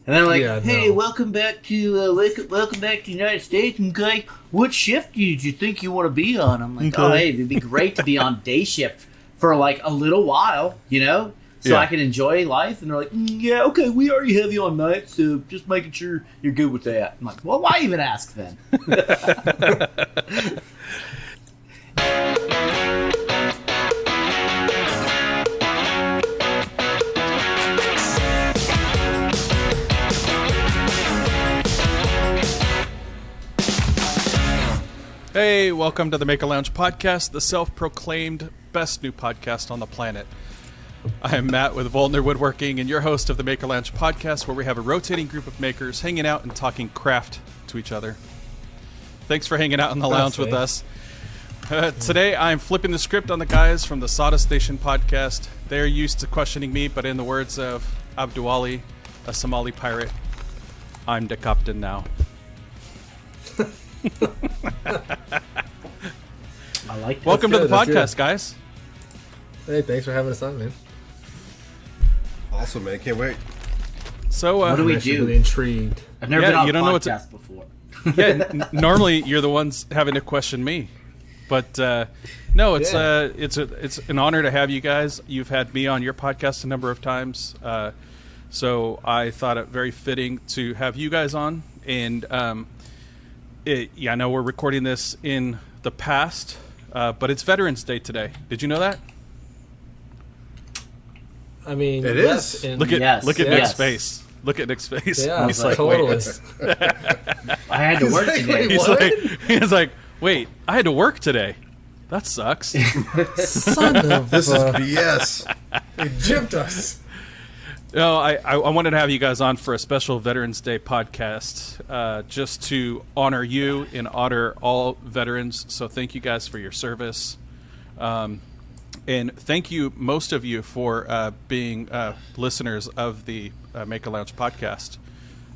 And they're like, "Hey, welcome back to the United States." And like, what shift did you think you want to be on? I'm like, "Oh, hey, it'd be great to be on day shift for like a little while, so I can enjoy life." And they're like, "Yeah, okay, we already have you on night, so just making sure you're good with that." I'm like, "Well, why even ask then?" Hey, welcome to the Maker Lounge Podcast, the self-proclaimed best new podcast on the planet. I am Matt with Voeltner Woodworking and your host of the Maker Lounge Podcast, where we have a rotating group of makers hanging out and talking craft to each other. Thanks for hanging out in the lounge with us. Today, I'm flipping the script on the guys from the Sawdust Nation Podcast. They're used to questioning me, but in the words of Abdul Ali, a Somali pirate, I'm the captain now. I like that. Welcome to the podcast, guys. Hey, thanks for having us on, man. Awesome, man. Can't wait. So, what do we do? Really intrigued. I've never been on a podcast before. Normally you're the ones having to question me, but no, it's an honor to have you guys. You've had me on your podcast a number of times, so I thought it very fitting to have you guys on. And I know we're recording this in the past, but it's Veterans Day today. Did you know that? I mean, it is. Look at Nick's face. Look at Nick's face. Yeah, he's like, totally. I had to work today. He's like, wait, I had to work today. That sucks. Son of this is BS. They gypped us. No, I wanted to have you guys on for a special Veterans Day podcast, just to honor you and honor all veterans. So thank you guys for your service. And thank you, most of you, for being listeners of the Make a Lounge podcast.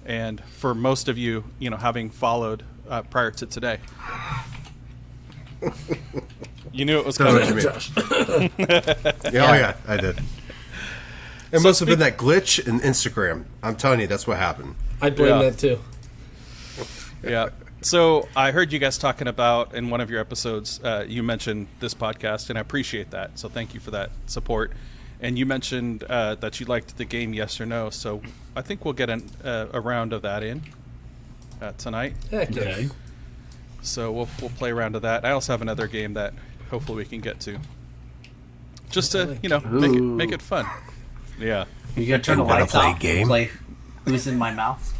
And for most of you, having followed prior to today. You knew it was coming. Yeah, I did. It must have been that glitch in Instagram. I'm telling you, that's what happened. I blame that too. Yeah. So I heard you guys talking about in one of your episodes, you mentioned this podcast, and I appreciate that. So thank you for that support. And you mentioned that you liked the game Yes or No. So I think we'll get a round of that in tonight. Okay. So we'll play a round of that. I also have another game that hopefully we can get to, just to make it fun. Yeah. You gonna turn the lights off? Game? Play Who's in My Mouth?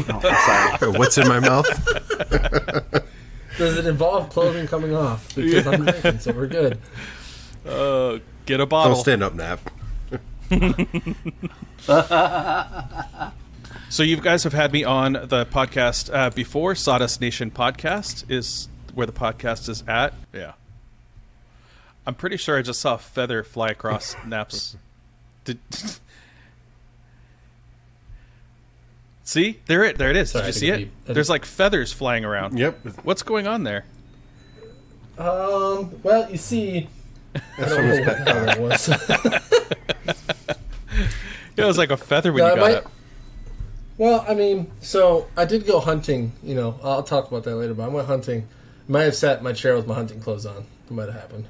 No, I'm sorry. What's in my mouth? Does it involve clothing coming off? Because I'm drinking, so we're good. Get a bottle. Don't stand up, Nap. So you guys have had me on the podcast before. Sawdust Nation Podcast is where the podcast is at. Yeah. I'm pretty sure I just saw a feather fly across Nap's. See? There it is. Sorry, did you see it? There's like feathers flying around. Yep. What's going on there? Well, you see, I don't know what the hell it was. It was like a feather when you got it. Well, I mean, so I did go hunting. I'll talk about that later, but I went hunting. Might have sat in my chair with my hunting clothes on. It might have happened.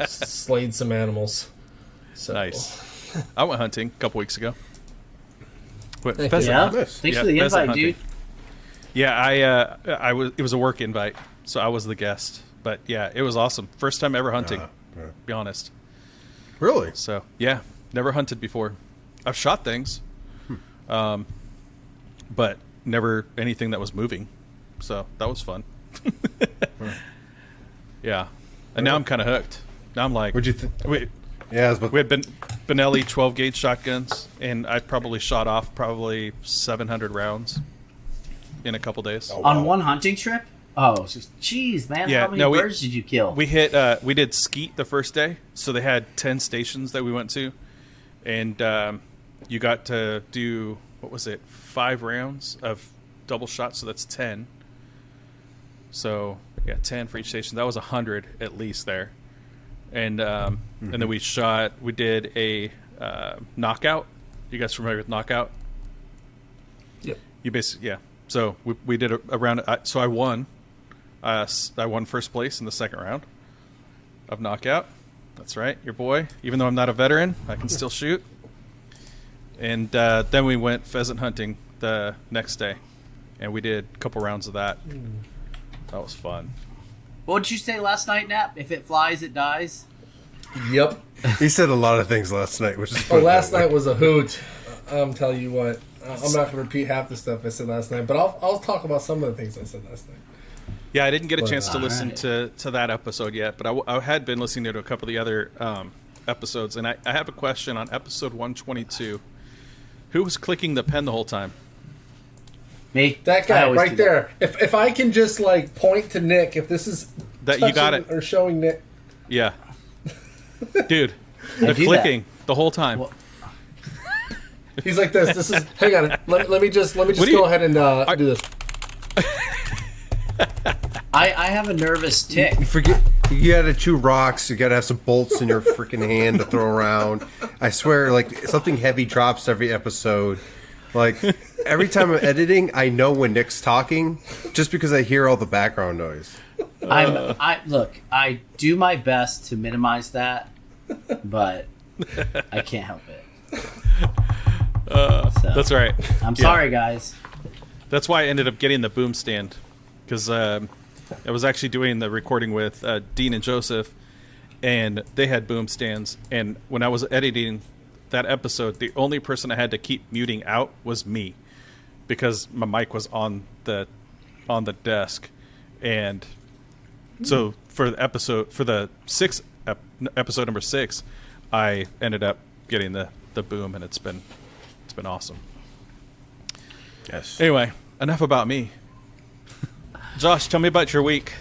Slayed some animals. So. Nice. I went hunting a couple weeks ago. Thanks for the invite, dude. Yeah, it was a work invite, so I was the guest. But yeah, it was awesome. First time ever hunting. To be honest. Really? So yeah, never hunted before. I've shot things, but never anything that was moving. So that was fun. Yeah, and now I'm kind of hooked. Now I'm like, what'd you think? Wait. Yeah, we had Benelli 12 gauge shotguns, and I probably shot off 700 rounds in a couple days. Oh, wow. On one hunting trip? Oh, geez, man! Yeah, how many birds did you kill? We did skeet the first day, so they had 10 stations that we went to, and you got to do 5 rounds of double shot, so that's 10. So yeah, 10 for each station. That was 100 at least there. And and then we did a knockout. You guys familiar with knockout? Yep. You basically, yeah. So we did a round. So I won. I won first place in the second round of knockout. That's right, your boy. Even though I'm not a veteran, I can still shoot. And then we went pheasant hunting the next day, and we did a couple rounds of that. That was fun. What did you say last night, Nap? If it flies, it dies? Yep. He said a lot of things last night, which is Last night was a hoot. I'm telling you what. I'm not going to repeat half the stuff I said last night, but I'll talk about some of the things I said last night. Yeah, I didn't get a chance to listen to that episode yet, but I had been listening to a couple of the other episodes, and I have a question on episode 122. Who was clicking the pen the whole time? Me. That guy right there. If I can just like point to Nick, if this is That you got it or showing Nick. Yeah, dude, they're clicking the whole time. Well, He's like this. This is. Hang on. Let me just go ahead and do this. I have a nervous tick. You forget, you gotta chew rocks, you gotta have some bolts in your freaking hand to throw around. I swear, like, something heavy drops every episode. Like, every time I'm editing, I know when Nick's talking, just because I hear all the background noise. I do my best to minimize that, but I can't help it. That's right. I'm sorry, guys. That's why I ended up getting the boom stand, because I was actually doing the recording with Dean and Joseph, and they had boom stands. And when I was editing that episode, the only person I had to keep muting out was me, because my mic was on the desk. And so for the episode, for the episode number 6, I ended up getting the boom, and it's been awesome. Yes. Anyway, enough about me. Josh, tell me about your week.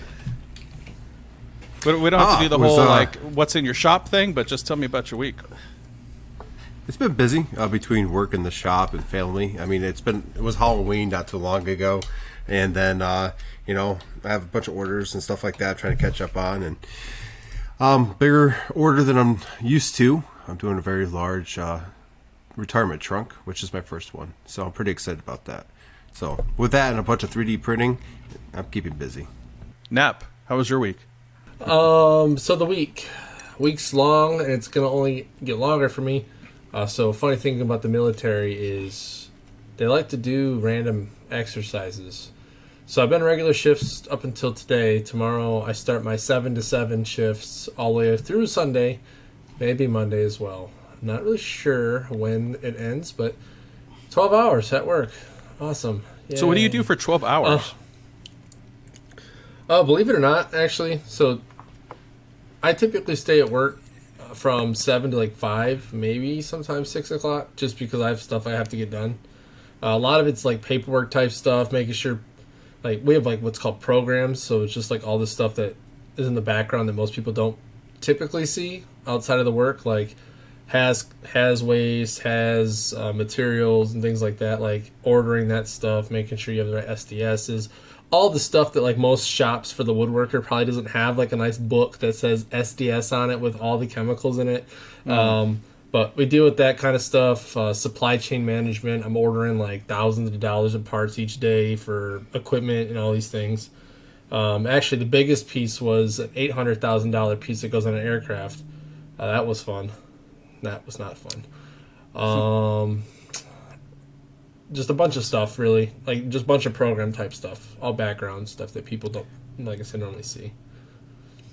We don't have to do the whole like what's in your shop thing, but just tell me about your week. It's been busy between work and the shop and family. I mean, it was Halloween not too long ago, and then I have a bunch of orders and stuff like that, trying to catch up on, and bigger order than I'm used to. I'm doing a very large retirement trunk, which is my first one, so I'm pretty excited about that. So with that and a bunch of 3D printing, I'm keeping busy. Nap, how was your week? So the week's long, and it's gonna only get longer for me. So funny thing about the military is they like to do random exercises. So I've been regular shifts up until today. Tomorrow I start my 7 to 7 shifts all the way through Sunday, maybe Monday as well. I'm not really sure when it ends, but 12 hours at work. Awesome. Yay. So what do you do for 12 hours? Believe it or not, actually, so I typically stay at work from 7 to like 5, maybe sometimes 6 o'clock, just because I have stuff I have to get done. A lot of it's like paperwork type stuff, making sure, like, we have like what's called programs, so it's just like all the stuff that is in the background that most people don't typically see outside of the work, like has waste, has materials and things like that, like ordering that stuff, making sure you have the right SDSs, all the stuff that like most shops for the woodworker probably doesn't have, like a nice book that says SDS on it with all the chemicals in it. But we deal with that kind of stuff. Supply chain management, I'm ordering like thousands of dollars of parts each day for equipment and all these things. Actually, the biggest piece was an $800,000 piece that goes on an aircraft. That was fun. That was not fun. Just a bunch of stuff, really. Like, just a bunch of program type stuff. All background stuff that people don't, like I said, normally see.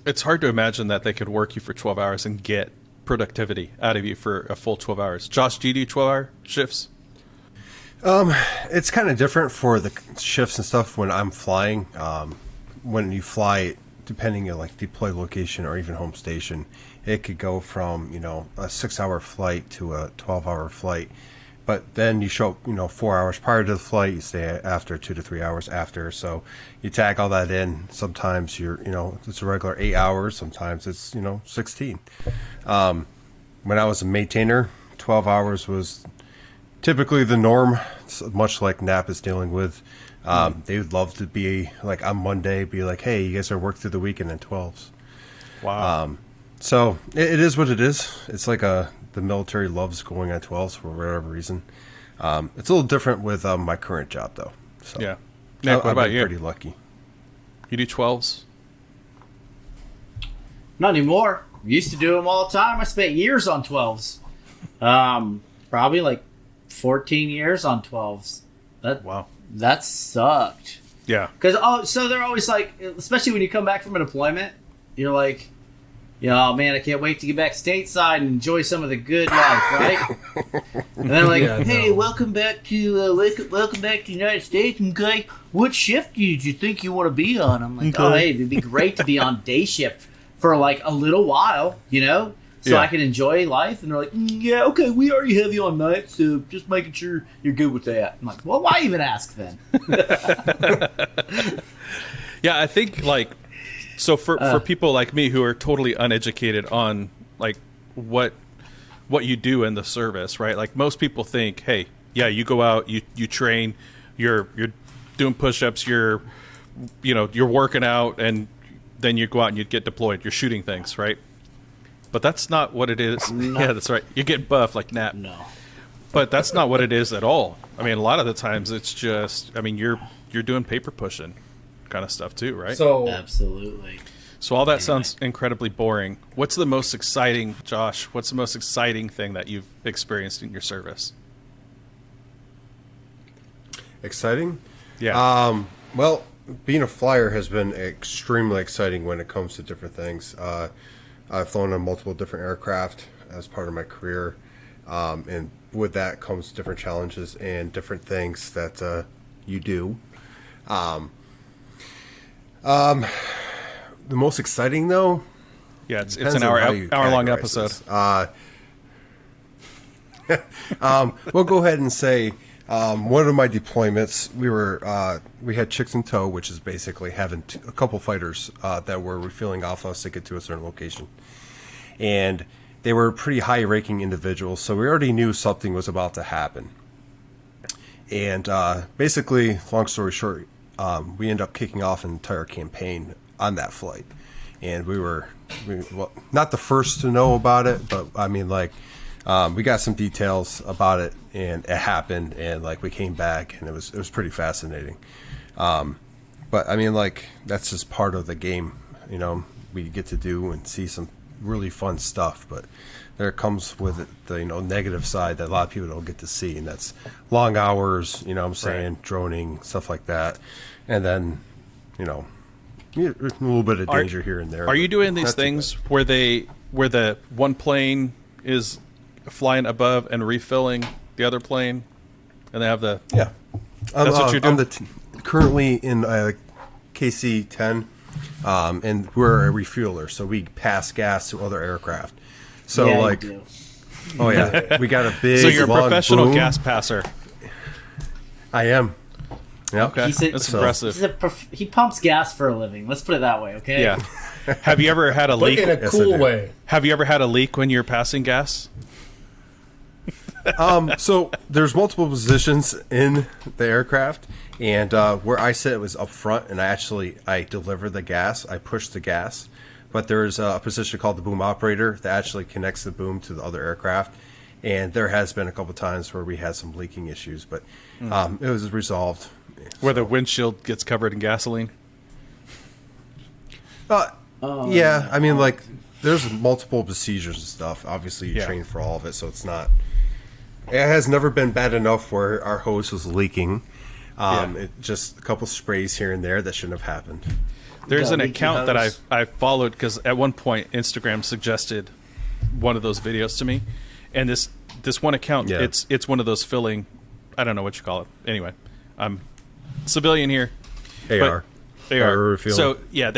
It's hard to imagine that they could work you for 12 hours and get productivity out of you for a full 12 hours. Josh, do you do 12-hour shifts? It's kind of different for the shifts and stuff when I'm flying. When you fly, depending on like deploy location or even home station, it could go from, a 6-hour flight to a 12-hour flight. But then you show up, 4 hours prior to the flight, you stay after 2 to 3 hours after. So you tag all that in. Sometimes it's a regular 8 hours. Sometimes it's, 16. When I was a maintainer, 12 hours was typically the norm, much like Nap is dealing with. They would love to be like on Monday, be like, hey, you guys are work through the weekend in 12s. Wow. So it is what it is. It's like the military loves going on 12s for whatever reason. It's a little different with my current job, though. So Yeah. Nick, what about you? Pretty lucky. You do 12s? Not anymore. Used to do them all the time. I spent years on 12s. Probably like 14 years on 12s. Wow. That sucked. Yeah. Because so they're always like, especially when you come back from a deployment, you're like, oh man, I can't wait to get back stateside and enjoy some of the good life, right? And then like, hey, welcome back to the United States. Okay, what shift did you think you want to be on? I'm like, oh hey, it'd be great to be on day shift for like a little while, so I can enjoy life. And they're like, yeah, okay, we already have you on night, so just making sure you're good with that. I'm like, well, why even ask then? Yeah, I think like, so for people like me who are totally uneducated on like what you do in the service, right? Like most people think, hey, yeah, you go out, you train, you're doing push-ups, you're working out, and then you go out and you get deployed. You're shooting things, right? But that's not what it is. No. Yeah, that's right. You get buff like Nat. No. But that's not what it is at all. I mean, a lot of the times it's just, I mean, you're doing paper pushing kind of stuff too, right? So Absolutely. So all that sounds incredibly boring. What's the most exciting, Josh? What's the most exciting thing that you've experienced in your service? Exciting? Yeah. Well, being a flyer has been extremely exciting when it comes to different things. I've flown on multiple different aircraft as part of my career, and with that comes different challenges and different things that you do. The most exciting, though? Yeah, it's an hour-long episode. We'll go ahead and say one of my deployments, we had chicks in tow, which is basically having a couple fighters that were refueling off us to get to a certain location. And they were pretty high-ranking individuals, so we already knew something was about to happen. And basically, long story short, we ended up kicking off an entire campaign on that flight. And we were not the first to know about it, but I mean, like, we got some details about it, and it happened, and like we came back, and it was pretty fascinating. But I mean, like, that's just part of the game, we get to do and see some really fun stuff. But there comes with it the negative side that a lot of people don't get to see, and that's long hours, right. Droning, stuff like that, and then a little bit of danger here and there. Are you doing these things where the one plane is flying above and refilling the other plane, and they have the that's what you're doing? I'm currently in KC-10, and we're a refueler, so we pass gas to other aircraft. So oh yeah, we got a big. So you're a professional boom. Gas passer. I am. Yep. Okay, that's impressive. He pumps gas for a living. Let's put it that way, okay? Yeah. Have you ever had a leak? in a cool way. Have you ever had a leak when you're passing gas? So there's multiple positions in the aircraft, and where I sit was up front, and I deliver the gas. I push the gas, but there's a position called the boom operator that actually connects the boom to the other aircraft. And there has been a couple times where we had some leaking issues, but it was resolved. Where the windshield gets covered in gasoline? Yeah, I mean, like, there's multiple procedures and stuff. Obviously, you train for all of it, so it's not... It has never been bad enough where our hose was leaking. Just a couple sprays here and there that shouldn't have happened. There's an account that I followed because at one point Instagram suggested one of those videos to me, and this one account, it's one of those filling... I don't know what you call it. Anyway, I'm civilian here. AR. So yeah,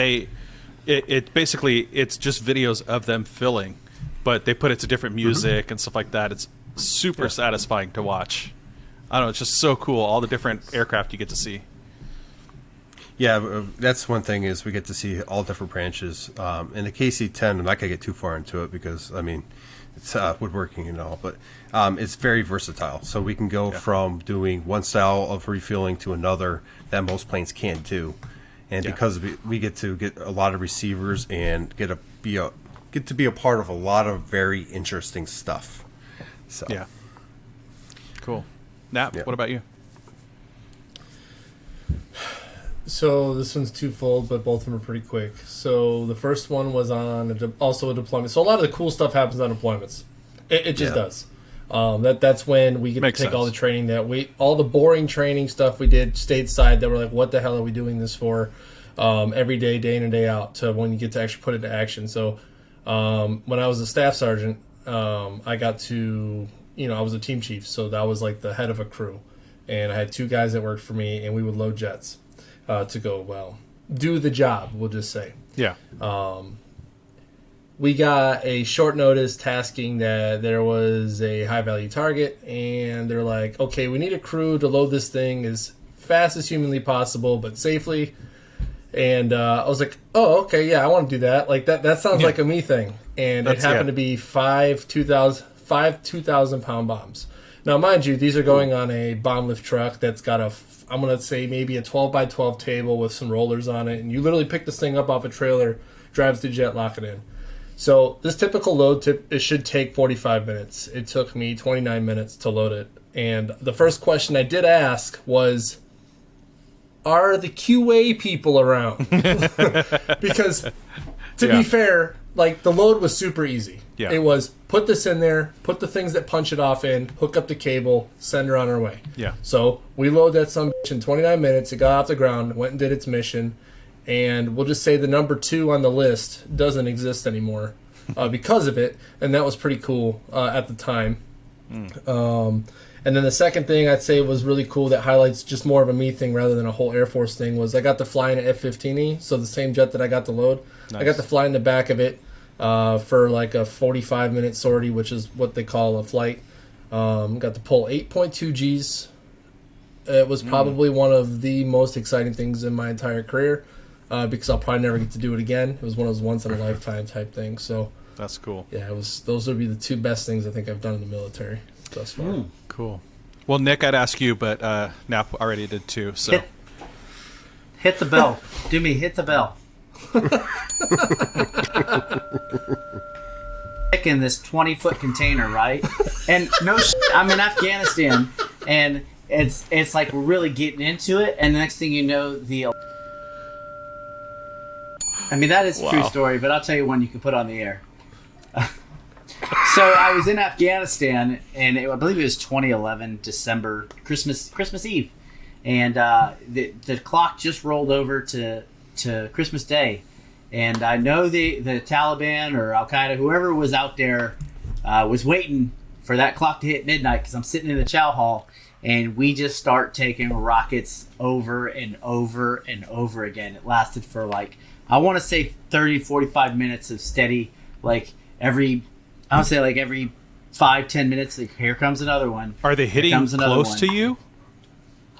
it basically it's just videos of them filling, but they put it to different music and stuff like that. It's super satisfying to watch. I don't know, it's just so cool, all the different aircraft you get to see. Yeah, that's one thing is we get to see all different branches. In the KC-10, I'm not going to get too far into it because, I mean, it's woodworking and all, but it's very versatile. So we can go from doing one style of refueling to another that most planes can't do. And because we get to get a lot of receivers and get to be a part of a lot of very interesting stuff. So yeah, cool. Nap, Yeah. what about you? So this one's twofold, but both of them are pretty quick. So the first one was on also a deployment. So a lot of the cool stuff happens on deployments. It just does. That's when we get Makes to take all the sense. training all the boring training stuff we did stateside that we're like, what the hell are we doing this for? Every day in and day out, to when you get to actually put it into action. So when I was a staff sergeant, I got to, I was a team chief, so that was like the head of a crew, and I had 2 guys that worked for me, and we would load jets to do the job, we'll just say. Yeah. We got a short notice tasking that there was a high value target, and they're like, okay, we need a crew to load this thing as fast as humanly possible, but safely. And I was like, oh, okay, yeah, I want to do that. Like that sounds like a me thing. And it happened to be 5 2,000-pound bombs. Now, mind you, these are going on a bomb lift truck that's got I'm going to say maybe a 12 by 12 table with some rollers on it. And you literally pick this thing up off a trailer, drives the jet, lock it in. So this typical load it should take 45 minutes. It took me 29 minutes to load it. And the first question I did ask was, are the QA people around? Because to be fair, like the load was super easy. Yeah. It was put this in there, put the things that punch it off in, hook up the cable, send her on her way. Yeah. So we load that some bitch in 29 minutes. It got off the ground, went and did its mission, and we'll just say the number 2 on the list doesn't exist anymore because of it, and that was pretty cool at the time. And then the second thing I'd say was really cool that highlights just more of a me thing rather than a whole Air Force thing was I got to fly in an F-15E, so the same jet that I got to load. Nice. I got to fly in the back of it for like a 45-minute sortie, which is what they call a flight. Got to pull 8.2 Gs. It was probably one of the most exciting things in my entire career because I'll probably never get to do it again. It was one of those once-in-a-lifetime type things. So That's cool. yeah, those would be the 2 best things I think I've done in the military thus far. Cool. Well, Nick, I'd ask you, but Nap already did too. So Hit the bell. Do me, hit the bell. In this 20-foot container, right? And I'm in Afghanistan, and it's like we're really getting into it, and the next thing you know, that is a true story, but I'll tell you one you can put on the air. So I was in Afghanistan, and I believe it was 2011, December, Christmas Eve, and the clock just rolled over to Christmas Day, and I know the Taliban or Al Qaeda, whoever was out there, was waiting for that clock to hit midnight because I'm sitting in the chow hall, and we just start taking rockets over and over and over again. It lasted for I want to say 30-45 minutes of steady, every 5-10 minutes, here comes another one. Are they hitting close to you?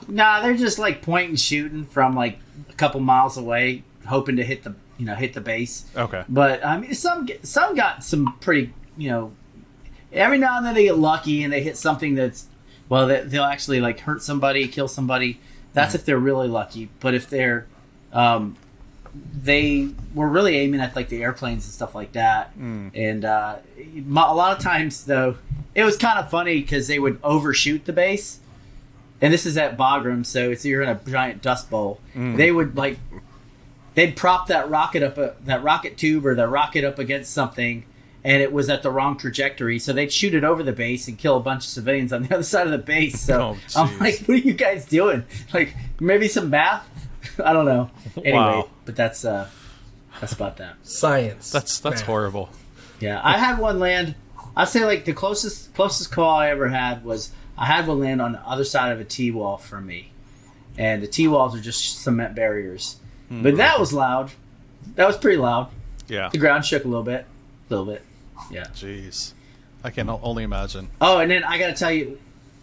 Nah, they're just pointing, shooting from a couple miles away, hoping to hit the base. Okay. But some got some pretty, every now and then they get lucky and they hit something that's, they'll actually hurt somebody, kill somebody. That's if they're really lucky. But if they're, they were really aiming at the airplanes and stuff like that. And a lot of times though, it was kind of funny because they would overshoot the base. And this is at Bagram, so you're in a giant dust bowl. They would they'd prop that rocket tube or the rocket up against something, and it was at the wrong trajectory. So they'd shoot it over the base and kill a bunch of civilians on the other side of the base. So I'm like, what are you guys doing? Maybe some math? I don't know. Anyway, but that's about that. Science. That's horrible. Yeah, I had one land. I'd say the closest call I ever had was I had one land on the other side of a T-wall from me, and the T-walls are just cement barriers. But that was loud. That was pretty loud. Yeah. The ground shook a little bit. Yeah. Jeez. I can only imagine. Oh, and then I got to tell you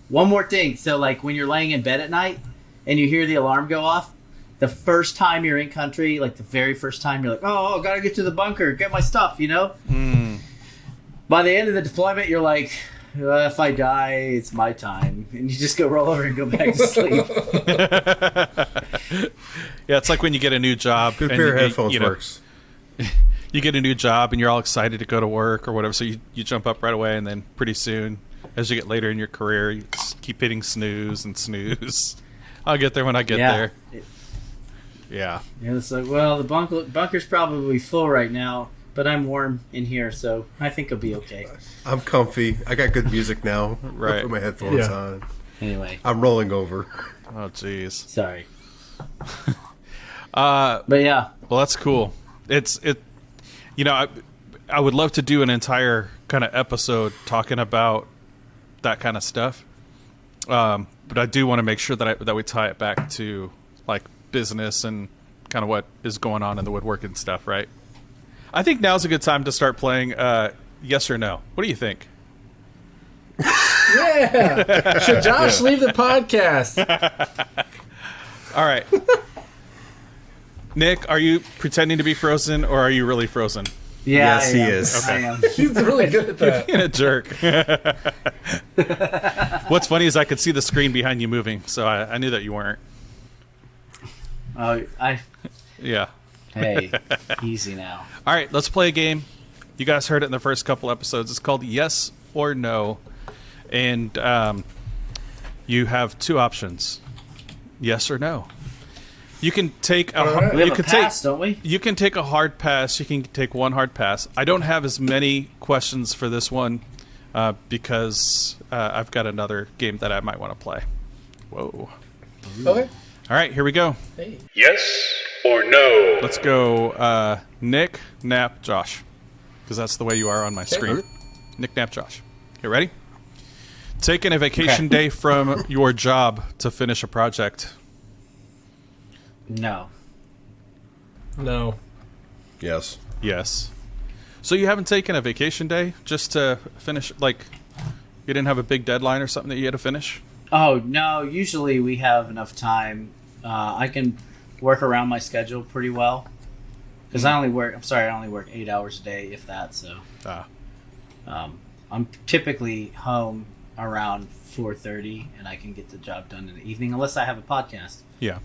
one more thing. So, when you're laying in bed at night and you hear the alarm go off, the first time you're in country, the very first time, you're like, oh, got to get to the bunker, get my stuff, By the end of the deployment, you're like, if I die, it's my time. And you just go roll over and go back to sleep. Yeah, it's like when you get a new job. Good pair of headphones works. You get a new job and you're all excited to go to work or whatever, so you jump up right away, and then pretty soon, as you get later in your career, you keep hitting snooze and snooze. I'll get there when I get there. Yeah. It's like, well, the bunker's probably full right now, but I'm warm in here, so I think I'll be okay. I'm comfy. I got good music now. Right. I put my headphones on. Anyway. I'm rolling over. Oh, jeez. Sorry. But yeah. Well, that's cool. You know, I would love to do an entire kind of episode talking about that kind of stuff. But I do want to make sure that we tie it back to like business and kind of what is going on in the woodworking stuff, right? I think now's a good time to start playing Yes or No. What do you think? Yeah. Should Josh leave the podcast? All right. Nick, are you pretending to be frozen or are you really frozen? Yeah, Yes, he is. I am. He's really good at that. Being a jerk. What's funny is I could see the screen behind you moving, so I knew that you weren't. Oh, Yeah. Hey, easy now. All right, let's play a game. You guys heard it in the first couple episodes. It's called Yes or No. And you have two options. Yes or no. You can take a We have a pass, don't we? You can take a hard pass. You can take one hard pass. I don't have as many questions for this one because I've got another game that I might want to play. Whoa. Okay. All right, here we go. Hey. Yes or no? Let's go Nick, Nap, Josh. Because that's the way you are on my screen. Nick, Nap, Josh. You ready? Taking a vacation day from your job to finish a project. No. No. Yes. Yes. So you haven't taken a vacation day just to finish, like, you didn't have a big deadline or something that you had to finish? Oh, no. Usually we have enough time. I can work around my schedule pretty well. Because I only work 8 hours a day, if that, so. I'm typically home around 4:30, and I can get the job done in the evening, unless I have a podcast. Yeah.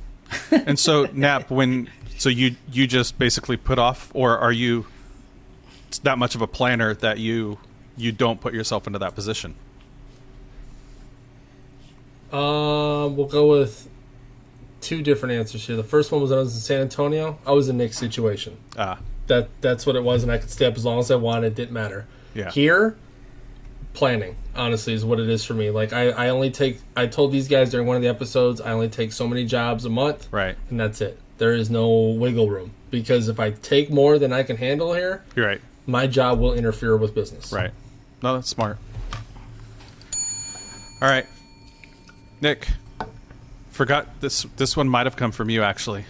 And so, Nap, you just basically put off, or are you that much of a planner that you don't put yourself into that position? We'll go with two different answers here. The first one was when I was in San Antonio. I was in Nick's situation. That's what it was, and I could stay up as long as I wanted. It didn't matter. Yeah. Here, planning, honestly, is what it is for me. Like, I told these guys during one of the episodes, I only take so many jobs a month. Right. And that's it. There is no wiggle room. Because if I take more than I can handle here, You're right. my job will interfere with business. Right. No, that's smart. All right. Nick, forgot this one might have come from you, actually.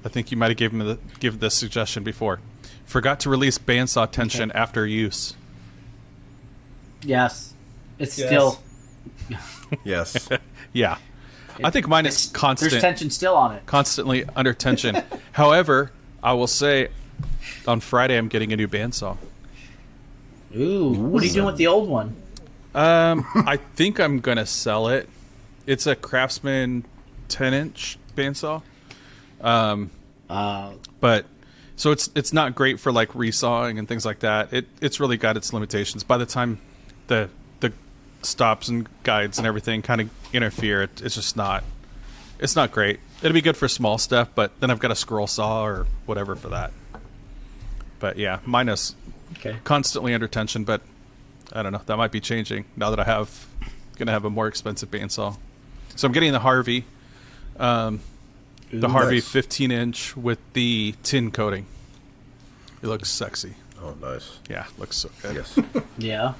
I think you might have given this suggestion before. Forgot to release bandsaw tension after use. Yes. It's Yes. still... Yes. Yeah. I think mine is constant. There's tension still on it. Constantly under tension. However, I will say on Friday I'm getting a new bandsaw. Ooh. What are you doing with the old one? I think I'm going to sell it. It's a Craftsman 10-inch bandsaw. But so it's not great for like resawing and things like that. It's really got its limitations. By the time the stops and guides and everything kind of interfere, it's just not great. It'll be good for small stuff, but then I've got a scroll saw or whatever for that. But yeah, mine is constantly under tension, but I don't know. That might be changing now that gonna have a more expensive bandsaw. So I'm getting the Harvey, Harvey nice. 15-inch with the tin coating. It looks sexy. Oh, nice. Yeah, looks so good. Yes. Yeah.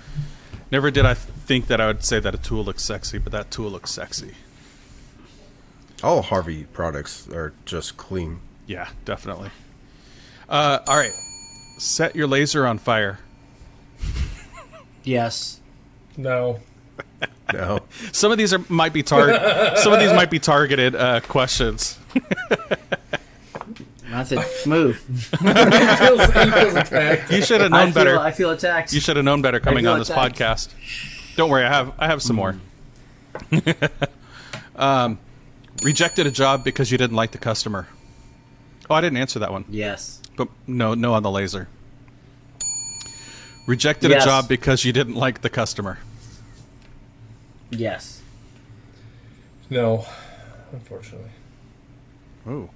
Never did I think that I would say that a tool looks sexy, but that tool looks sexy. All Harvey products are just clean. Yeah, definitely. All right. Set your laser on fire. Yes. No. No. Some of these might be targeted questions. That's a move. he feels attacked. You should have known better. I feel attacked. You should have known better coming feel on this attacked. podcast. Don't worry, I have some more. Rejected a job because you didn't like the customer. Oh, I didn't answer that one. Yes. But no on the laser. Rejected a Yes. job because you didn't like the customer. Yes. No, unfortunately. Oh,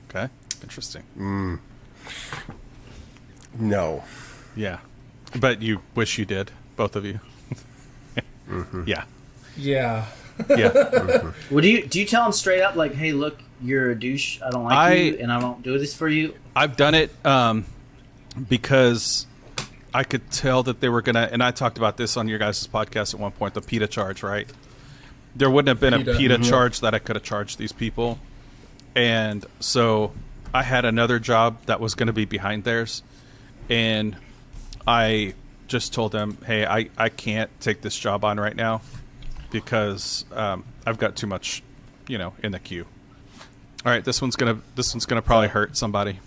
okay. Interesting. No. Yeah. But you wish you did, both of you. Yeah. Yeah. Yeah. Well, do you tell them straight up, like, hey, look, you're a douche, I don't like you, and I don't do this for you? I've done it because I could tell that they were going to, and I talked about this on your guys' podcast at one point, the PETA charge, right? There wouldn't have been a PETA charge that I could have charged these people. And so I had another job that was going to be behind theirs. And I just told them, hey, I can't take this job on right now because I've got too much, in the queue. All right, this one's gonna probably hurt somebody.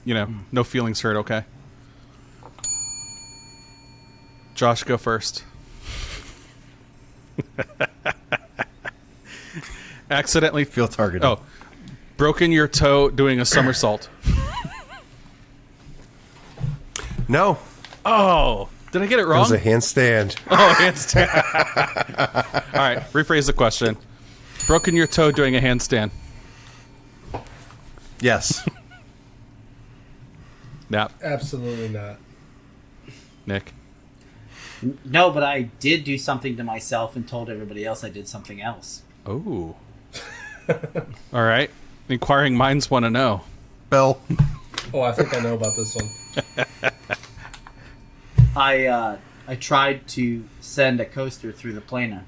No feelings hurt, okay? Josh, go first. Accidentally Feel targeted. Oh, broken your toe doing a somersault. No. Oh, did I get it It wrong? was a handstand. Oh, handstand. All right, rephrase the question. Broken your toe doing a handstand. Yes. Nap. Absolutely not. Nick. No, but I did do something to myself and told everybody else I did something else. Oh. All right. Inquiring minds want to know. Bill. Oh, I think I know about this one. I tried to send a coaster through the planer.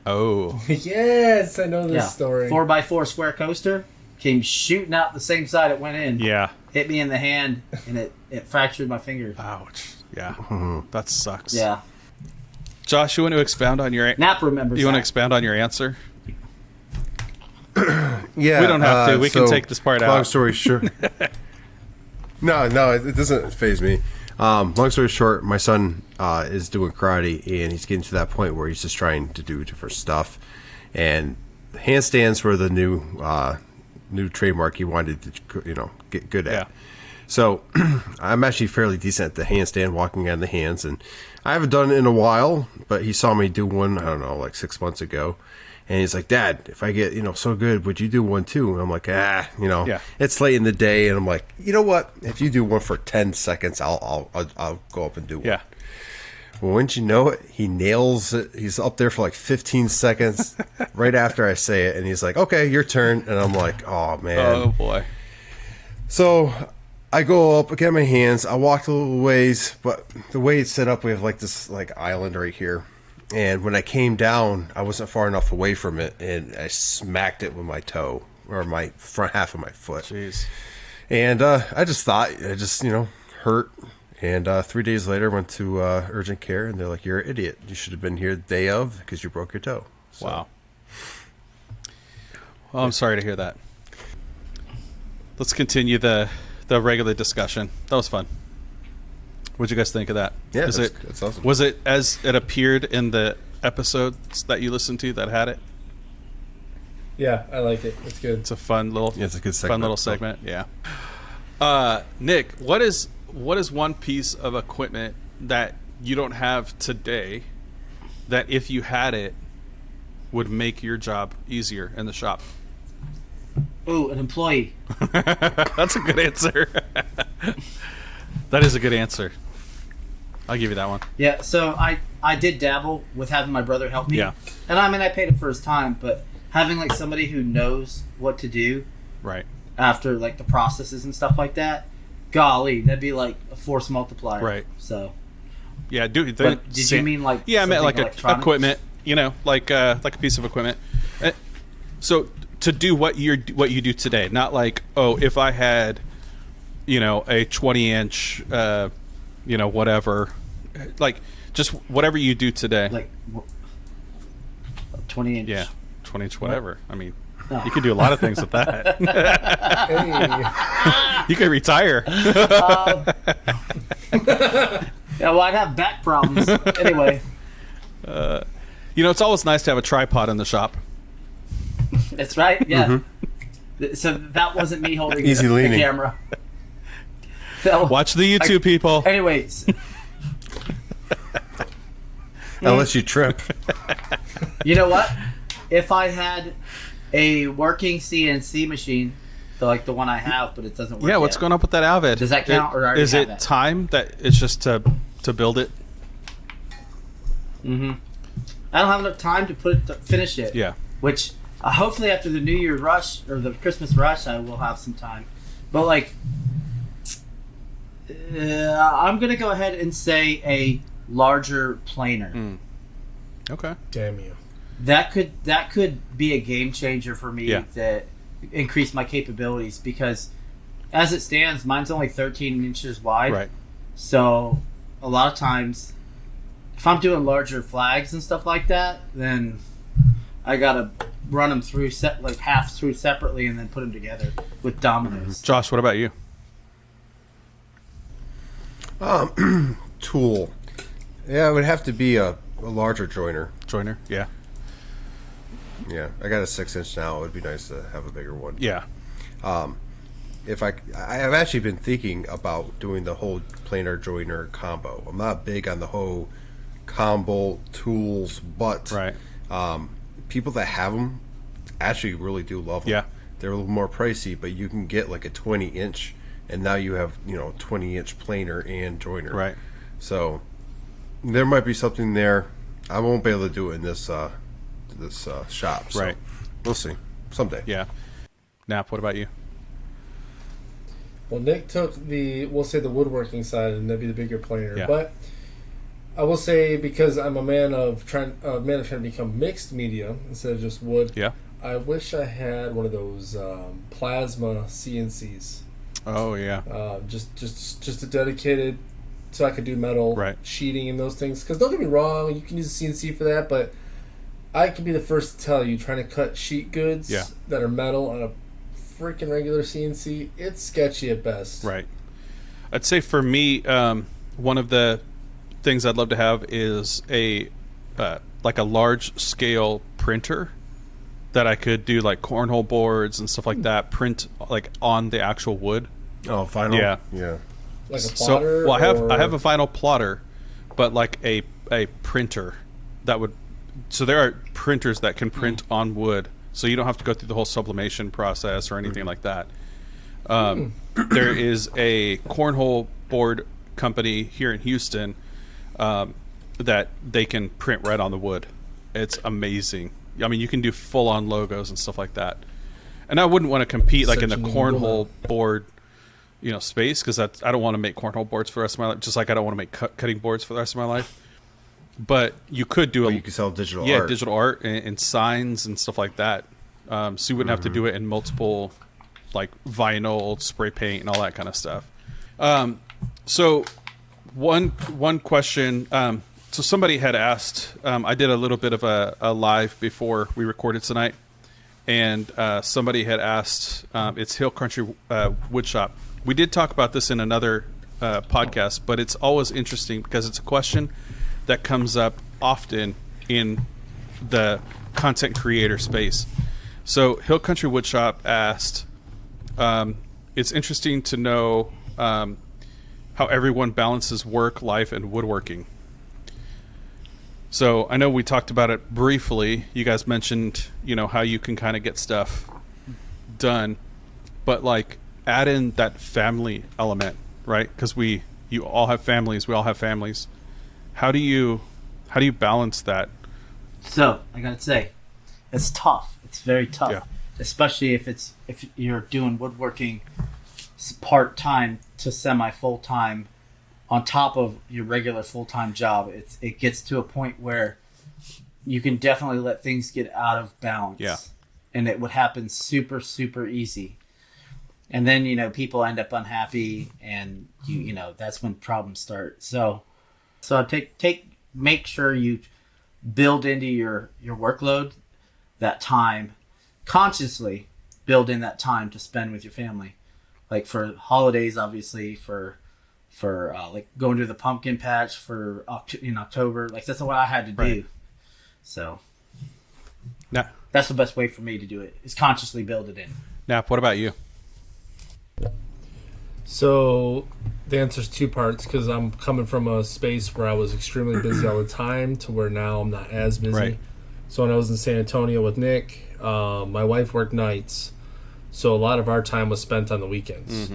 Oh. Yes, I know this story. 4x4 square coaster came shooting out the same side it went in. Yeah. Hit me in the hand, and it fractured my finger. Ouch. Yeah. That sucks. Yeah. Josh, you want to expound on your Nap remembers You want to that. expound on your answer? Yeah. We don't have to. We can take this part out. Long story short. No, it doesn't faze me. Long story short, my son is doing karate, and he's getting to that point where he's just trying to do different stuff. And handstands were the new trademark he wanted to, get good at. Yeah. So I'm actually fairly decent at the handstand, walking on the hands, and I haven't done it in a while, but he saw me do one, I don't know, like 6 months ago. And he's like, Dad, if I get, so good, would you do one too? And I'm like, Yeah. It's late in the day. And I'm like, you know what? If you do one for 10 seconds, I'll go up and do one. Yeah. Well, wouldn't you know it? He nails it. He's up there for like 15 seconds right after I say it. And he's like, okay, your turn. And I'm like, oh, man. Oh, boy. So I go up, get my hands. I walk a little ways, but the way it's set up, we have like this like island right here. And when I came down, I wasn't far enough away from it, and I smacked it with my toe, or my front half of my foot. Jeez. And I just thought, hurt. And 3 days later, went to urgent care, and they're like, you're an idiot. You should have been here the day of because you broke your toe. So, Wow. Well, I'm sorry to hear that. Let's continue the regular discussion. That was fun. What'd you guys think of that? Yeah, Is that's awesome. Was it as it appeared in the episodes that you listened to that had it? Yeah, I like it. It's good. It's a fun little, Yeah, it's a good fun segment. little segment. Yeah. Nick, what is one piece of equipment that you don't have today that if you had it would make your job easier in the shop? Ooh, an employee. That's a good answer. That is a good answer. I'll give you that one. Yeah, so I did dabble with having my brother help me. Yeah. And I mean, I paid him for his time, but having like somebody who knows what to do Right. after like the processes and stuff like that, golly, that'd be like a force multiplier. Right. So, Yeah. but did you mean like Yeah, I meant like something electronic? equipment. Like a piece of equipment. So to do what you do today, not like, oh, if I had, a 20-inch, whatever, like just whatever you do today. Like 20 inch. Yeah, 20-inch, whatever. I mean, Oh. you can do a lot of things with that. Hey. You could retire. Yeah, well, I'd have back problems anyway. It's always nice to have a tripod in the shop. That's right. Yeah. So that wasn't me holding Easy the leaning. camera. That was- Watch the YouTube, people. Anyways, Unless you trip. you know what? if I had a working CNC machine, like the one I have, but it doesn't work. Yeah, what's going on with that Alvid? Does that count, or already is have it that? time that it's just to build it? Mm-hmm. I don't have enough time to finish it. Yeah. Which hopefully after the New Year rush or the Christmas rush, I will have some time. But like, I'm gonna go ahead and say a larger planer. Okay. Damn you. That could be a game changer for me Yeah. to increase my capabilities, because as it stands, mine's only 13 inches wide. Right. So a lot of times, if I'm doing larger flags and stuff like that, then I gotta run them through half through separately and then put them together with dominoes. Josh, what about you? Tool. Yeah, it would have to be a larger joiner. Joiner? Yeah. Yeah, I got a 6-inch now. It would be nice to have a bigger one. Yeah. If I have actually been thinking about doing the whole planer joiner combo. I'm not big on the whole combo tools, but Right. People that have them actually really do love them. Yeah. They're a little more pricey, but you can get like a 20-inch, and now you have 20-inch planer and joiner. Right. So there might be something there. I won't be able to do it in this shop. So Right. we'll see someday. Yeah. Nap, what about you? Well, Nick took we'll say the woodworking side, and that'd be the bigger planer. Yeah. But I will say, because I'm a man of trying to become mixed media instead of just wood. Yeah. I wish I had one of those plasma CNCs. Oh, yeah. Just a dedicated, so I could do metal Right. sheeting and those things. Because don't get me wrong, you can use a CNC for that, but I can be the first to tell you, trying to cut sheet goods Yeah. that are metal on a freaking regular CNC, it's sketchy at best. Right. I'd say for me, one of the things I'd love to have is a large scale printer that I could do like cornhole boards and stuff like that, print like on the actual wood. Oh, final. Yeah. Yeah. Like a plotter. So, well, I have a vinyl plotter, but like a printer that would. So there are printers that can print on wood, so you don't have to go through the whole sublimation process or anything like that. There is a cornhole board company here in Houston that they can print right on the wood. It's amazing. I mean, you can do full-on logos and stuff like that. And I wouldn't want to compete like in the cornhole board, space, because I don't want to make cornhole boards for the rest of my life. Just like I don't want to make cutting boards for the rest of my life. But you could do you could sell digital art. Yeah, digital art and signs and stuff like that. So you wouldn't have to do it in multiple, like vinyl, spray paint, and all that kind of stuff. So one question. So somebody had asked. I did a little bit of a live before we recorded tonight, and somebody had asked. It's Hill Country Woodshop. We did talk about this in another podcast, but it's always interesting because it's a question that comes up often in the content creator space. So Hill Country Woodshop asked, it's interesting to know how everyone balances work, life, and woodworking. So I know we talked about it briefly. You guys mentioned, how you can kind of get stuff done, but like add in that family element, right? Because you all have families. We all have families. How do you balance that? So I gotta say, it's tough. It's very tough, Yeah. especially if you're doing woodworking part time to semi full time, on top of your regular full time job. It gets to a point where you can definitely let things get out of balance. Yeah. And it would happen super, super easy. And then people end up unhappy, and that's when problems start. So make sure you build into your workload that time, consciously build in that time to spend with your family, like for holidays, obviously for like going to the pumpkin patch for in October. Like that's what I had to do. Right. So That's the best way for me to do it, is consciously build it in. Nap, what about you? So the answer's two parts, because I'm coming from a space where I was extremely busy all the time to where now I'm not as busy. Right. So when I was in San Antonio with Nick, my wife worked nights, so a lot of our time was spent on the weekends.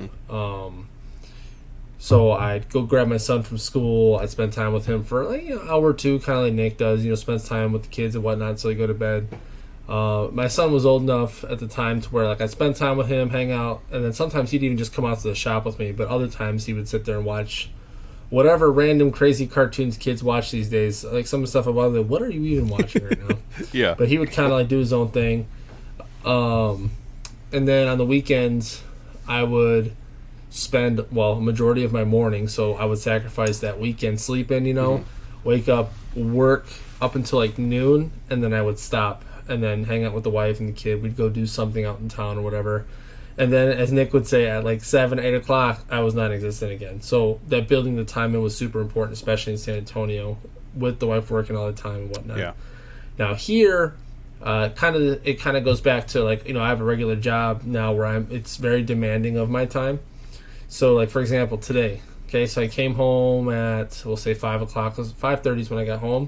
So I'd go grab my son from school. I'd spend time with him for like an hour or two, kind of like Nick does. Spends time with the kids and whatnot until they go to bed. My son was old enough at the time to where like I'd spend time with him, hang out, and then sometimes he'd even just come out to the shop with me. But other times he would sit there and watch whatever random crazy cartoons kids watch these days. Like some of the stuff about like, what are you even watching right now? Yeah. But he would kind of like do his own thing. And then on the weekends, I would spend a majority of my morning, so I would sacrifice that weekend sleeping, wake up, work up until like noon, and then I would stop and then hang out with the wife and the kid. We'd go do something out in town or whatever, and then as Nick would say, at like 7-8 o'clock I was non-existent again. So that building the time in was super important, especially in San Antonio with the wife working all the time and whatnot. Yeah. Now here it kind of goes back to like, I have a regular job now where it's very demanding of my time. So, like, for example, today, okay, so I came home at, we'll say 5 o'clock, 5:30 is when I got home.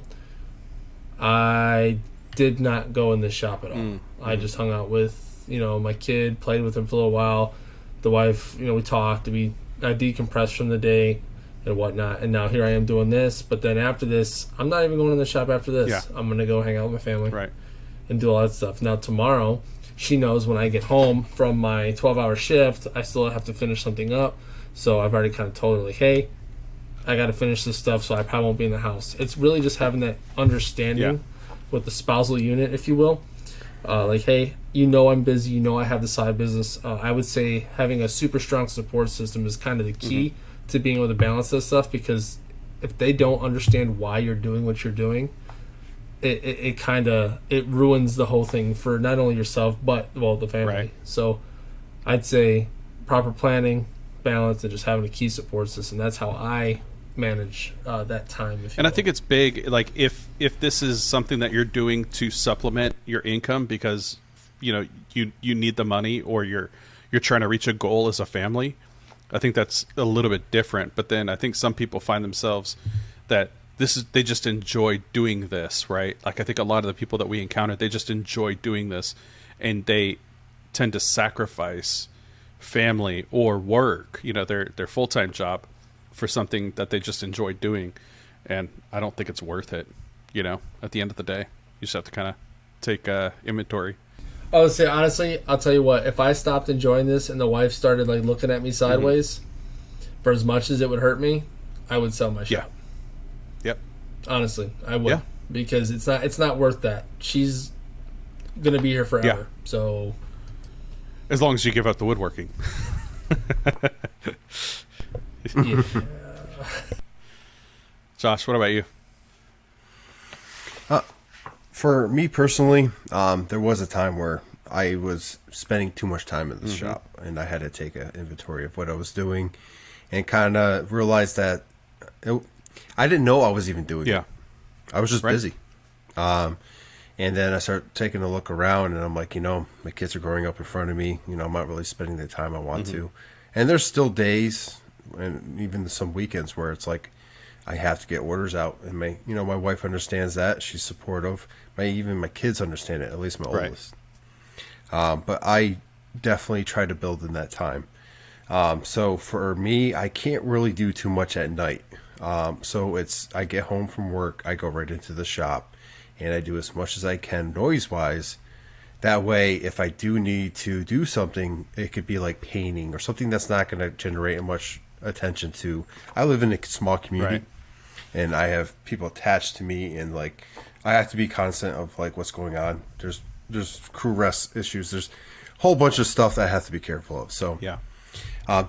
I did not go in the shop at all. I just hung out with, my kid, played with him for a little while. The wife, we talked, I decompressed from the day and whatnot, and now here I am doing this. But then after this, I'm not even going in the shop after this. Yeah. I'm going to go hang out with my family Right. and do all that stuff. Now, tomorrow, she knows when I get home from my 12-hour shift, I still have to finish something up. So I've already kind of told her, like, hey, I got to finish this stuff, so I probably won't be in the house. It's really just having that understanding with the spousal unit, if you will. Like, hey, I'm busy. I have the side business. I would say having a super strong support system is kind of the key to being able to balance this stuff, because if they don't understand why you're doing what you're doing, it ruins the whole thing for not only yourself but the family. Right. So I'd say proper planning, balance, and just having a key support system. That's how I manage that time. I think it's big. Like if this is something that you're doing to supplement your income because you need the money, or you're trying to reach a goal as a family, I think that's a little bit different. But then I think some people find themselves that they just enjoy doing this, right? Like I think a lot of the people that we encounter, they just enjoy doing this, and they tend to sacrifice family or work, their full-time job for something that they just enjoy doing. And I don't think it's worth it. At the end of the day, you just have to kind of take inventory. I would say, honestly, I'll tell you what, if I stopped enjoying this and the wife started like looking at me sideways, for as much as it would hurt me, I would sell my shop. Yep. Honestly, I would, because it's not worth that. She's gonna be here forever. Yeah. So, as long as you give up the woodworking. yeah. Josh, what about you? For me personally, there was a time where I was spending too much time in the shop, and I had to take an inventory of what I was doing, and kind of realized that I didn't know I was even doing it. I was just busy. And then I started taking a look around, and I'm like, my kids are growing up in front of me. I'm not really spending the time I want to. And there's still days, and even some weekends, where it's like I have to get orders out, and my wife understands that. She's supportive. Even my kids understand it, at least my oldest. But I definitely try to build in that time. So for me, I can't really do too much at night. So I get home from work, I go right into the shop, and I do as much as I can noise-wise. That way, if I do need to do something, it could be like painting or something that's not going to generate much attention to. I live in a small community, and I have people attached to me, and like I have to be constant of like what's going on. There's crew rest issues. There's a whole bunch of stuff that I have to be careful of. So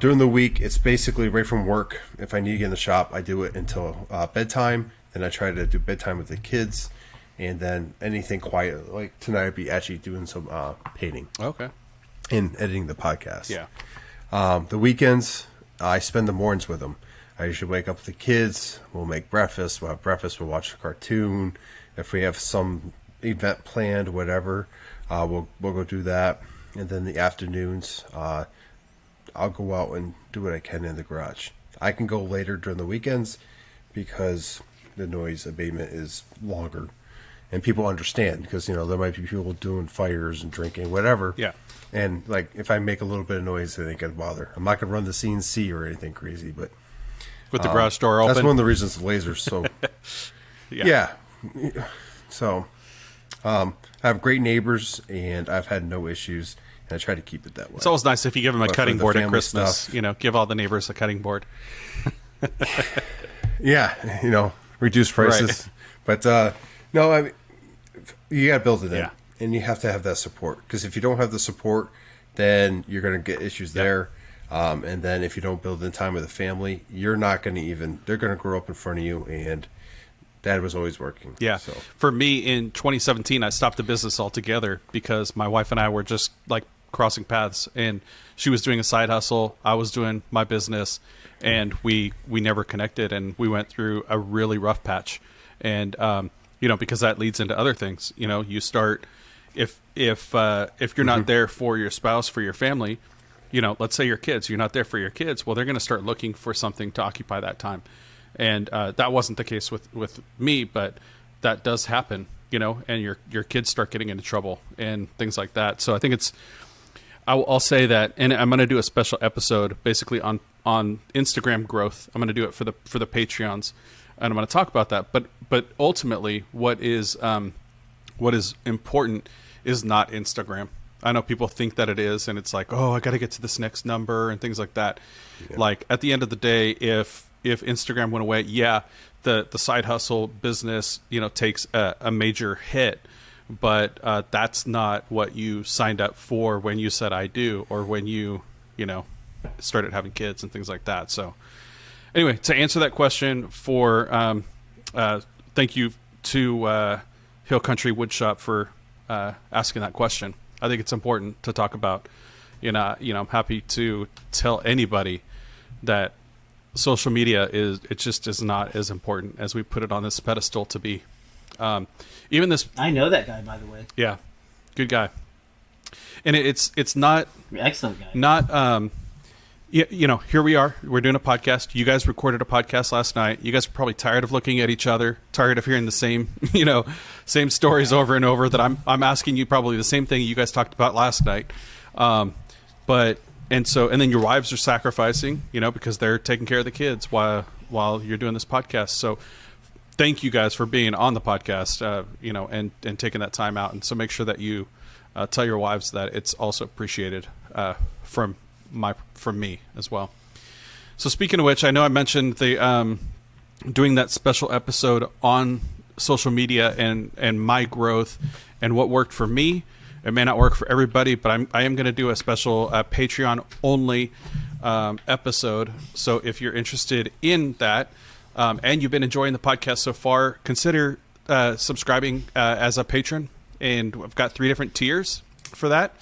during the week, it's basically right from work. If I need to get in the shop, I do it until bedtime. Then I try to do bedtime with the kids, and then anything quiet. Like tonight, I'd be actually doing some painting. Okay. And editing the podcast. Yeah. The weekends, I spend the mornings with them. I usually wake up with the kids. We'll make breakfast. We'll have breakfast. We'll watch a cartoon. If we have some event planned, whatever, we'll go do that. And then the afternoons, I'll go out and do what I can in the garage. I can go later during the weekends because the noise abatement is longer, and people understand because there might be people doing fires and drinking, whatever. Yeah. And like if I make a little bit of noise, they ain't gonna bother. I'm not gonna run the CNC or anything crazy, but with the garage door open. That's one of the reasons the laser's so. Yeah. So, I have great neighbors, and I've had no issues, and I try to keep it that way. It's always nice if you give them a cutting board at Christmas. Stuff, give all the neighbors a cutting board. Yeah, reduce prices. Right. But no, I mean, you got to build it in, and you have to have that support. Because if you don't have the support, then you're going to get issues there. And then if you don't build in time with the family, you're not going to even. They're going to grow up in front of you, and Dad was always working. Yeah. So. For me, in 2017, I stopped the business altogether because my wife and I were just like crossing paths, and she was doing a side hustle, I was doing my business, and we never connected, and we went through a really rough patch. And because that leads into other things. You start if you're not there for your spouse, for your family, let's say your kids, you're not there for your kids. Well, they're going to start looking for something to occupy that time. And that wasn't the case with me, but that does happen, and your kids start getting into trouble and things like that. So I think I'll say that, and I'm going to do a special episode basically on Instagram growth. I'm going to do it for the Patreons, and I'm going to talk about that. But ultimately, what is important is not Instagram. I know people think that it is, and it's like, oh, I got to get to this next number and things like that. Yeah. Like at the end of the day, if Instagram went away, the side hustle business, takes a major hit, but that's not what you signed up for when you said I do, or when you started having kids and things like that. So anyway, to answer that question, thank you to Hill Country Woodshop for asking that question. I think it's important to talk about. I'm happy to tell anybody that social media is not as important as we put it on this pedestal to be. Even this, I know that guy, by the way. Yeah, good guy. And it's not excellent guy. Not here we are. We're doing a podcast. You guys recorded a podcast last night. You guys are probably tired of looking at each other, tired of hearing the same same stories over and over. That I'm asking you probably the same thing you guys talked about last night. And then your wives are sacrificing, because they're taking care of the kids while you're doing this podcast. So thank you guys for being on the podcast, and taking that time out. And so make sure that you tell your wives that it's also appreciated from me as well. So speaking of which, I know I mentioned the doing that special episode on social media and my growth and what worked for me. It may not work for everybody, but I am going to do a special Patreon only episode. So if you're interested in that, and you've been enjoying the podcast so far, consider subscribing as a patron. And I've got 3 different tiers for that.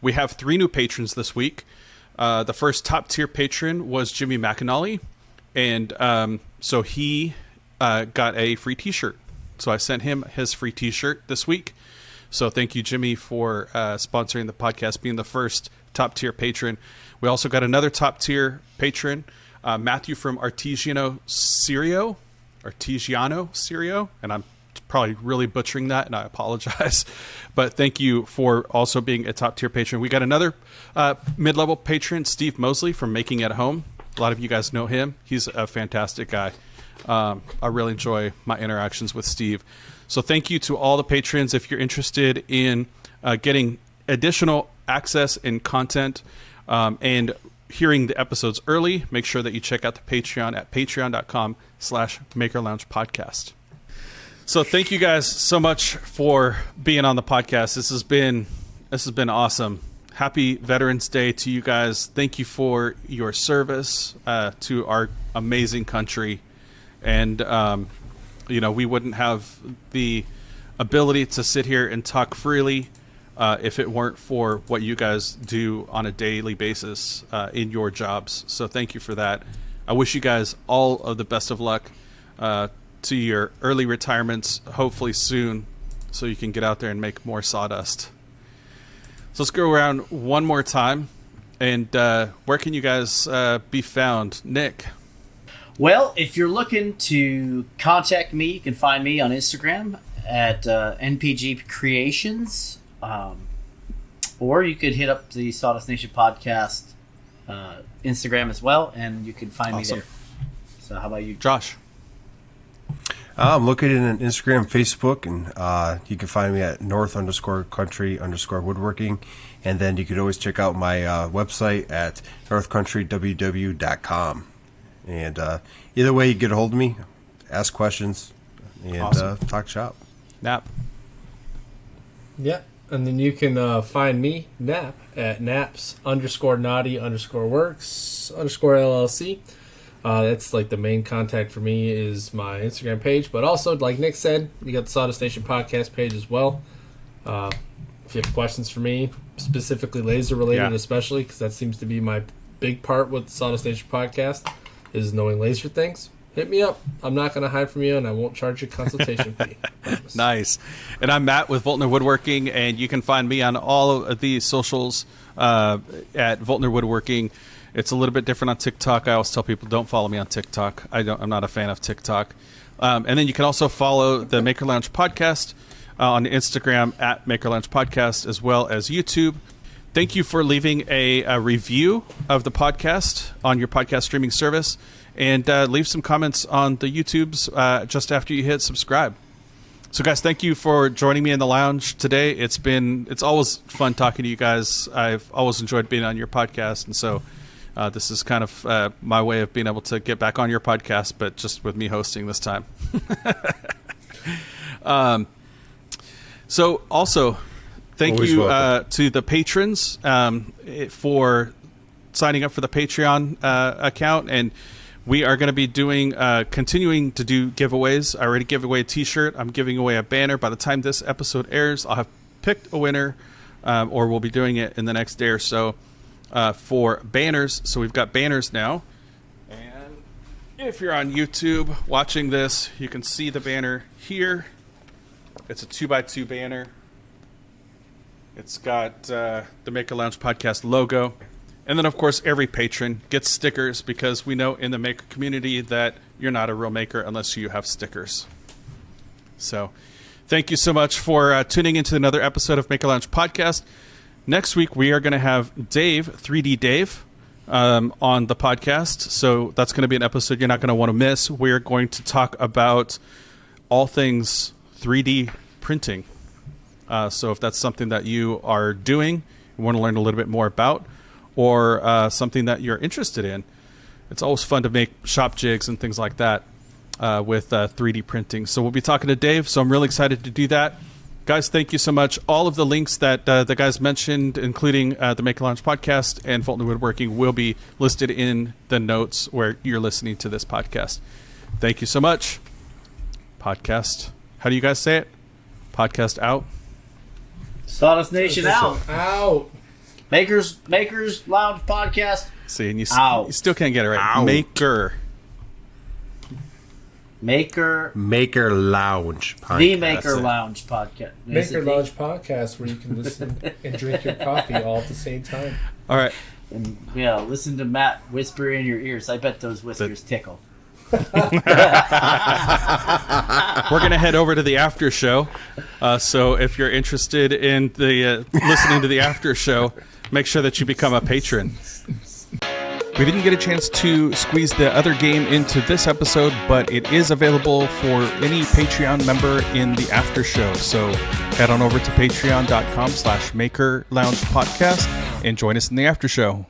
We have 3 new patrons this week. The first top tier patron was Jimmy McAnally, and so he got a free t-shirt. So I sent him his free t-shirt this week. So thank you, Jimmy, for sponsoring the podcast, being the first top tier patron. We also got another top tier patron, Matthew from Artigiano Sirio, and I'm probably really butchering that, and I apologize. But thank you for also being a top tier patron. We got another mid-level patron, Steve Mosley from Making It Home. A lot of you guys know him. He's a fantastic guy. I really enjoy my interactions with Steve. So thank you to all the patrons. If you're interested in getting additional access and content and hearing the episodes early, make sure that you check out the Patreon at patreon.com/MakerLoungePodcast. So thank you guys so much for being on the podcast. This has been awesome. Happy Veterans Day to you guys. Thank you for your service to our amazing country. And we wouldn't have the ability to sit here and talk freely if it weren't for what you guys do on a daily basis in your jobs. So thank you for that. I wish you guys all of the best of luck to your early retirements, hopefully soon, so you can get out there and make more sawdust. So let's go around one more time. And where can you guys be found? Nick? Well, if you're looking to contact me, you can find me on Instagram at NPG Creations, or you could hit up the Sawdust Nation Podcast Instagram as well, and you can find me there. So how about you, Josh? I'm located in Instagram, Facebook, and you can find me at north_country_woodworking. And then you could always check out my website at northcountryww.com. And either way, you get a hold of me, ask questions, and talk shop. Nap. Yeah, and then you can find me, Nap, at naps_naughty_works_LLC. That's like the main contact for me is my Instagram page. But also, like Nick said, you got the Sawdust Nation podcast page as well. If you have questions for me, specifically laser related, especially, because that seems to be my big part with the Sawdust Nation podcast, is knowing laser things, hit me up. I'm not going to hide from you, and I won't charge you a consultation fee. Nice. And I'm Matt with Voeltner Woodworking, and you can find me on all of the socials at Voeltner Woodworking. It's a little bit different on TikTok. I always tell people don't follow me on TikTok. I'm not a fan of TikTok. And then you can also follow the Maker Lounge podcast on Instagram at Maker Lounge Podcast, as well as YouTube. Thank you for leaving a review of the podcast on your podcast streaming service, and leave some comments on the YouTubes just after you hit subscribe. So, guys, thank you for joining me in the lounge today. It's always fun talking to you guys. I've always enjoyed being on your podcast, and so this is kind of my way of being able to get back on your podcast, but just with me hosting this time. So also, thank you to the patrons for signing up for the Patreon account. And we are going to be continuing to do giveaways. I already gave away a t-shirt. I'm giving away a banner. By the time this episode airs, I'll have picked a winner, or we'll be doing it in the next day or so for banners. So we've got banners now. And if you're on YouTube watching this, you can see the banner here. It's a 2x2 banner. It's got the Maker Lounge podcast logo. And then, of course, every patron gets stickers, because we know in the maker community that you're not a real maker unless you have stickers. So thank you so much for tuning into another episode of Maker Lounge podcast. Next week, we are going to have Dave, 3D Dave, on the podcast. So that's going to be an episode you're not going to want to miss. We're going to talk about all things 3D printing. So if that's something that you are doing, you want to learn a little bit more about, or something that you're interested in, it's always fun to make shop jigs and things like that with 3D printing. So we'll be talking to Dave, so I'm really excited to do that. Guys, thank you so much. All of the links that the guys mentioned, including the Maker Lounge podcast and Voeltner Woodworking, will be listed in the notes where you're listening to this podcast. Thank you so much. Podcast. How do you guys say it? Podcast out. Sawdust Nation out. Out. Makers Lounge Podcast. See, and you out. You still can't get it right. Out. Maker Lounge Podcast. The Maker Lounge Podcast. Maker Lounge Podcast, where you can listen and drink your coffee all at the same time. All right. And listen to Matt whisper in your ears. I bet those whispers tickle. We're going to head over to the after show. So if you're interested in the listening to the after show, make sure that you become a patron. We didn't get a chance to squeeze the other game into this episode, but it is available for any Patreon member in the after show. So head on over to patreon.com/Maker Lounge Podcast and join us in the after show.